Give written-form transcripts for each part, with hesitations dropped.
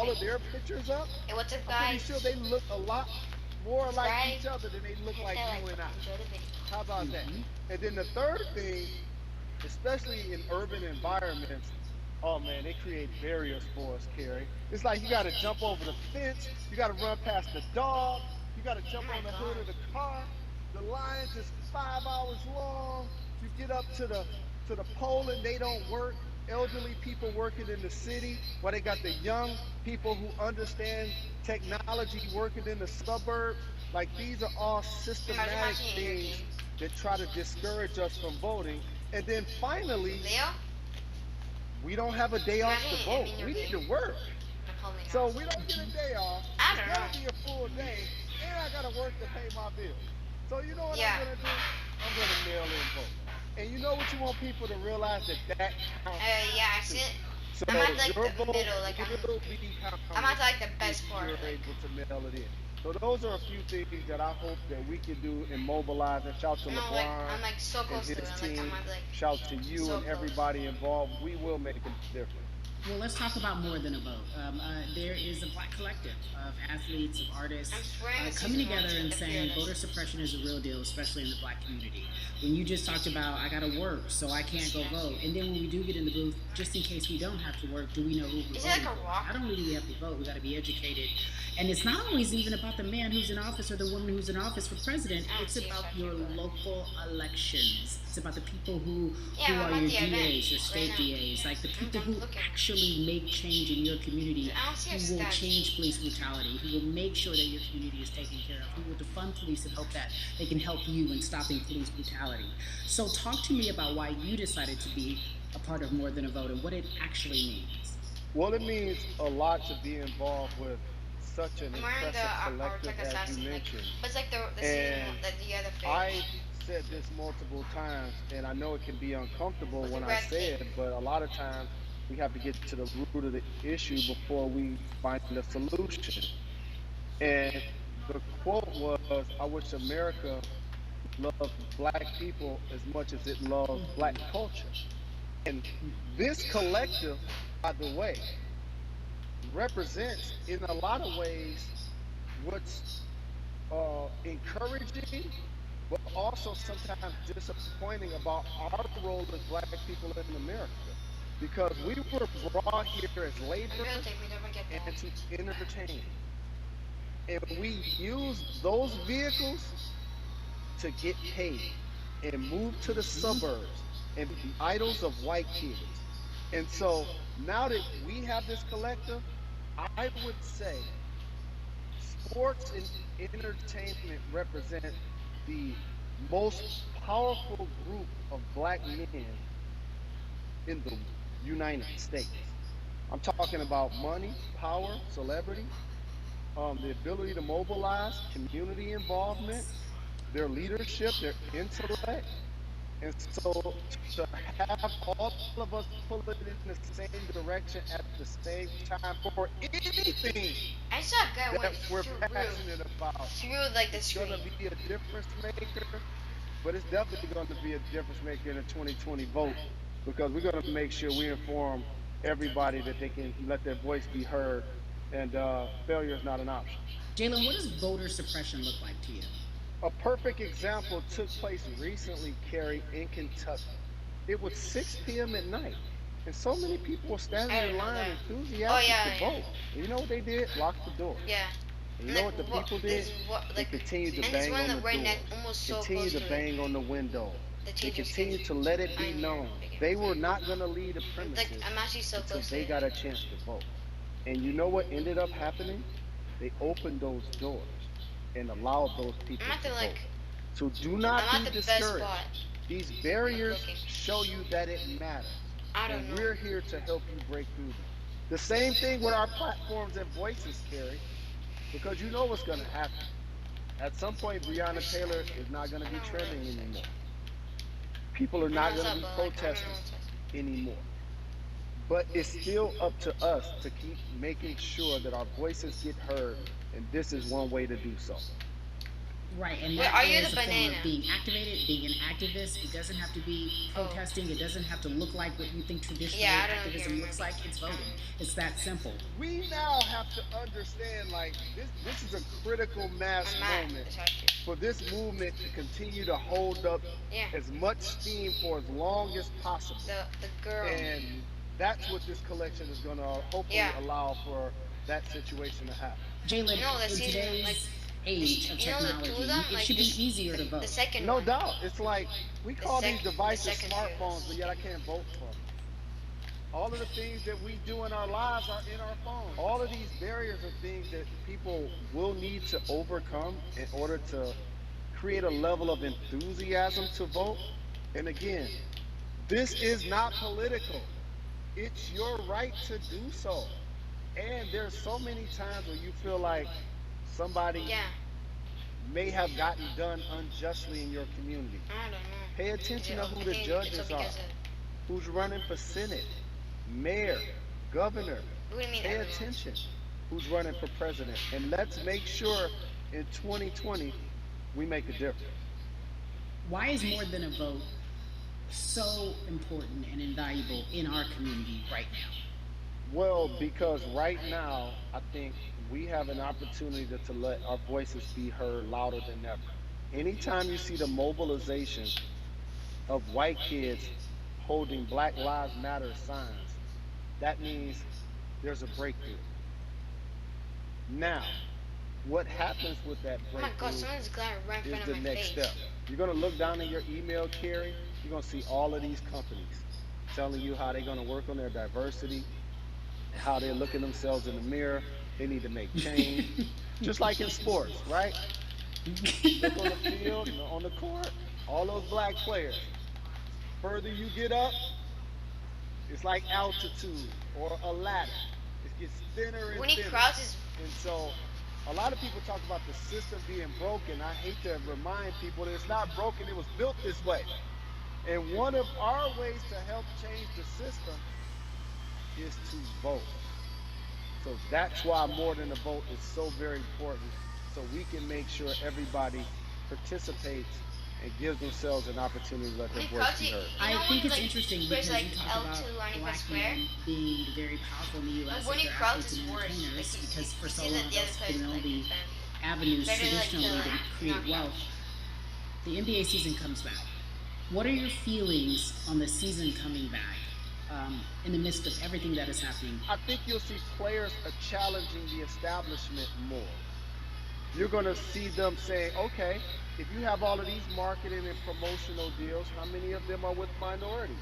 all of their pictures up, Hey, what's up, I'm pretty guys? sure they look a lot more like Subscribe. each other than they look Hit like that like you and I. button. Enjoy the video. How about that? And then the third thing, especially in urban environments, oh man, they create barriers for us, Carrie. It's like you got to jump over the fence, you got to run past the dog, you got to Oh jump my on the hood god. of the car. The lines is 5 hours long. You get up to the pole and they don't work. Elderly people working in the city, while they got the young people who understand technology working in the suburbs. Like these are all Imagine systematic watching an interview. things that try to discourage us from voting. And then finally, Leo? we don't have a day off Imagine to it vote. in your We need to game. work. No, probably So not. we don't get a day off. I It's don't gonna know. be a full day, and I gotta work to pay my bills. So you know what I'm Yeah. gonna do? I'm gonna mail in vote. And you know what you want people to realize, that counts Yeah, I see too. it. So I'm at like your the vote middle, like will be I'm counted at like the if best part, you're like. able to mail it in. So those are a few things that I hope that we can do and mobilize. And shout to No, like LeBron I'm like so and close to his it. Like I'm team. at like Shout to you so and close. everybody involved. We will make a difference. Well, let's talk about more than a vote. There is a black collective of athletes, of artists I'm swearing this coming season together and the saying voter fearless. suppression is a real deal, especially in the black community. When you just talked about, I gotta work, so I can't go vote. And then when we do get in the booth, just in case we don't have to work, do we know who we're Is it voting like a for? rock? Not only do we have to vote, we gotta be educated. And it's not always even about the man who's in office or the woman who's in office for president. I don't It's see about such your a good. local elections. It's about the people who Yeah, are I'm at your the event DAs, your right state now. DAs, like the people I'm who looking. actually make change in your community, I don't see a who will statue. change police brutality, who will make sure that your community is taken care of, who will defund police and hope that they can help you in stopping police brutality. So talk to me about why you decided to be a part of More Than a Vote and what it actually means. Well, it means a lot to be involved with such an I'm wearing the impressive like collective as you assassin, like, mentioned. but it's like the season And like the other I've face said this multiple times, and I know it can be uncomfortable with the when I red say cape. it, but a lot of times we have to get to the root of the issue before we find a solution. And the quote was, I wish America loved black people as much as it loves black culture. And this collective, by the way, represents in a lot of ways what's encouraging, but also sometimes disappointing about our role as black people in America. Because we were brought here as I'm gonna laborers take me, don't forget and that. to entertain. And we use those vehicles to get paid and move to the suburbs and be idols of white kids. And so now that we have this collective, I would say sports and entertainment represent the most powerful group of black men in the United States. I'm talking about money, power, celebrity, the ability to mobilize, community involvement, their leadership, their intellect. And so to have all of us pull it in the same direction at the same time for anything I saw a guy that went we're passionate about, through like the it's going to screen. be a difference maker, but it's definitely going to be a difference maker in the 2020 vote because we're going to make sure we inform everybody that they can let their voice be heard, and failure is not an option. Jalen, what does voter suppression look like to you? A perfect example took place recently, Carrie, in Kentucky. It was 6 p.m. at night, and so many people were standing I in didn't know line that. Oh enthusiastic to yeah, yeah, vote. And you know what they did? Locked the doors. yeah. And you And know like what the what? people This did? is what They like, continued to and it's bang one on the that right next, doors, almost so close continued to to bang on the windows. the They change of skins continued to let it be on your known bigger. they were not going to leave the Like premises I'm actually so until close to they it. got a chance to vote. And you know what ended up happening? They opened those doors and allowed those I'm people at to the like, vote. So do not I'm at be the best spot. discouraged. These I'm barriers looking. show you that it matters. I don't And know. we're here to help you break through them. The same thing with our platforms and voices, Carrie, because you know what's going to happen. At some point, Breonna Taylor is not going to I be don't really trending search. anymore. People are I know not what's going to up, be but like I don't know protesting what's up. anymore. But it's still up to us to keep making sure that our voices get heard, and this is one way to do so. Right, and Wait, that are you is the a form banana? of being activated, being an activist. It doesn't have to be protesting. It doesn't have to look like what you think traditionally Yeah, I don't activism even looks remember. like. It's voting. It's that simple. We now have to understand, like, this is a critical mass I'm mad. moment It's hard to. for this movement to continue to hold up Yeah. as much steam for as long as possible. The girl. And that's what this collection is going to hopefully Yeah. allow for that situation to happen. Jalen, No, the in season like today's age of you know the two technology, of them it like should be this. easier to vote. The second No one. doubt. It's like we The call these the devices second smartphones, but two. yet I can't vote from them. All of the things that we do in our lives are in our phones. All of these barriers are things that people will need to overcome in order to create a level of enthusiasm to vote. And again, this is not political. It's your right to do so. And there's so many times where you feel like somebody Yeah. may have gotten done unjustly in your community. I don't know. Pay Is attention it, to I who the think it's all judges are, because of. who's running for Senate, mayor, governor. What do you mean Pay everyone? attention who's running for president. And let's make sure in 2020 we make a difference. Why is more than a vote so important and invaluable in our community right now? Well, because right now, I think we have an opportunity to let our voices be heard louder than ever. Anytime you see the mobilization of white kids holding Black Lives Matter signs, that means there's a breakthrough. Now, what happens with that Oh my god, breakthrough someone's gonna run in is front the of my next face. step. You're going to look down in your email, Carrie. You're going to see all of these companies telling you how they're going to work on their diversity, how they're looking themselves in the mirror. They need to make change. Just like in sports, right? Look on the field, on the court, all those black players. Further you get up, it's like altitude or a ladder. It gets thinner and When he thinner. crosses, And so a lot of people talk about the system being broken. I hate to remind people that it's not broken, it was built this way. And one of our ways to help change the system is to vote. So that's why more than a vote is so very important. So we can make sure everybody participates and gives themselves an opportunity to let their when he voice be crosses, heard. I when think he, it's like, interesting press, because like, you talk L2 about on a black square. men being very powerful in the U.S. When as he they're crosses athletes and worse, like entertainers because for so sees long that the other those player's been like the defend. avenues Better, like, traditionally to create knock out. wealth. The NBA season comes back. What are your feelings on the season coming back in the midst of everything that is happening? I think you'll see players are challenging the establishment more. You're going to see them saying, okay, if you have all of these marketing and promotional deals, how many of them are with minorities?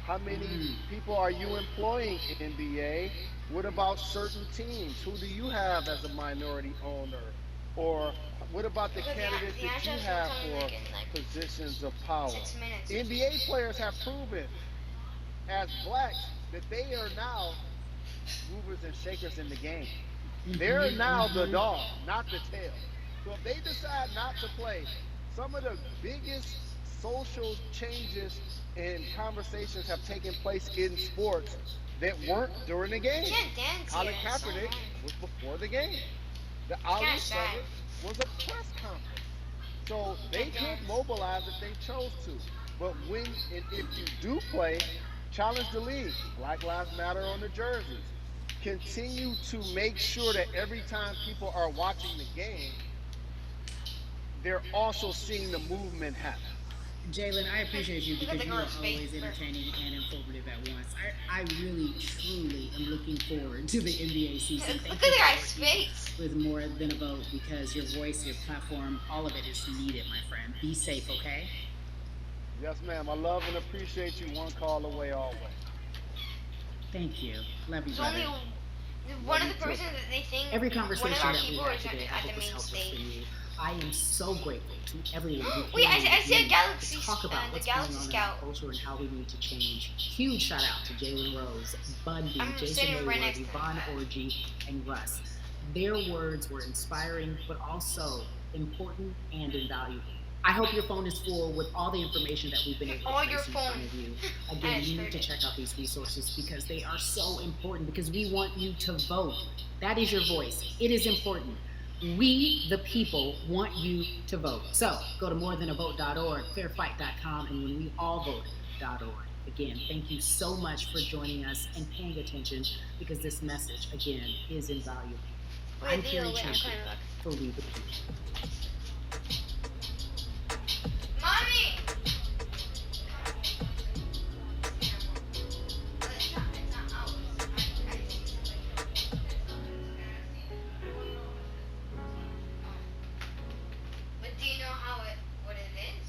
How many people are you employing, NBA? What about certain teams? Who do you have as a minority owner? Or what about the Because candidates the that you Astros will have come for like in like positions of power? 6 minutes. NBA players have proven as blacks that they are now movers and shakers in the game. They're now the dog, not the tail. So if they decide not to play, some of the biggest social changes and conversations have taken place in sports that weren't during the You game. can't dance Colin here. It's so Kaepernick annoying. was before the game. The Kinda outlook of sad. it was a press conference. So they Can't could dance. mobilize if they chose to. But when and if you do play, challenge the league. Black Lives Matter on the jerseys. Continue to make sure that every time people are watching the game, they're also seeing the movement happen. Jalen, I appreciate you Look at because the you are girl's face. always entertaining and informative at once. I really, truly am looking forward to the NBA season. Look Thank at you the for guy's working face. with more than a vote because your voice, your platform, all of it is needed, my friend. Be safe, okay? Yes, ma'am. I love and appreciate you. One call away always. Thank you. Love you, It's brother. only one of the persons that they think Every one conversation of our that we people have is today, I at the hope is main helpful for stage. you. I am so grateful to everyone who came Wait, I on see a with Galaxy, me to talk about the what's Galaxy going on Scout. in our culture and how we need to change. Huge shout out to Jalen Rose, Bundy, I'm Jason sitting right next Maywood, to Yvonne him. Orgy, and Russ. Their words were inspiring, but also important and invaluable. I hope your phone is full with all the information that we've been able to All place your in front phone. of you. I Again, just you heard need to it. check out these resources because they are so important because we want you to vote. That is your voice. It is important. We, the people, want you to vote. So go to morethanavote.org, fairfight.com, and when we all vote.org. Again, thank you so much for joining us and paying attention, because this message, again, is invaluable. I'm Carrie Champion for We the People. Mommy! But do you know what it is?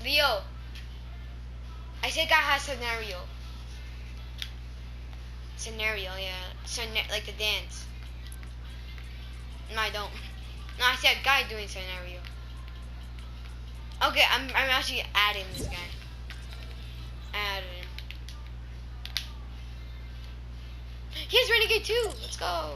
Leo, I said God has scenario. Scenario, yeah. Like the dance. No, I don't. No, I said guy doing scenario. Okay, I'm actually adding this guy. Added him. He has Renegade too. Let's go.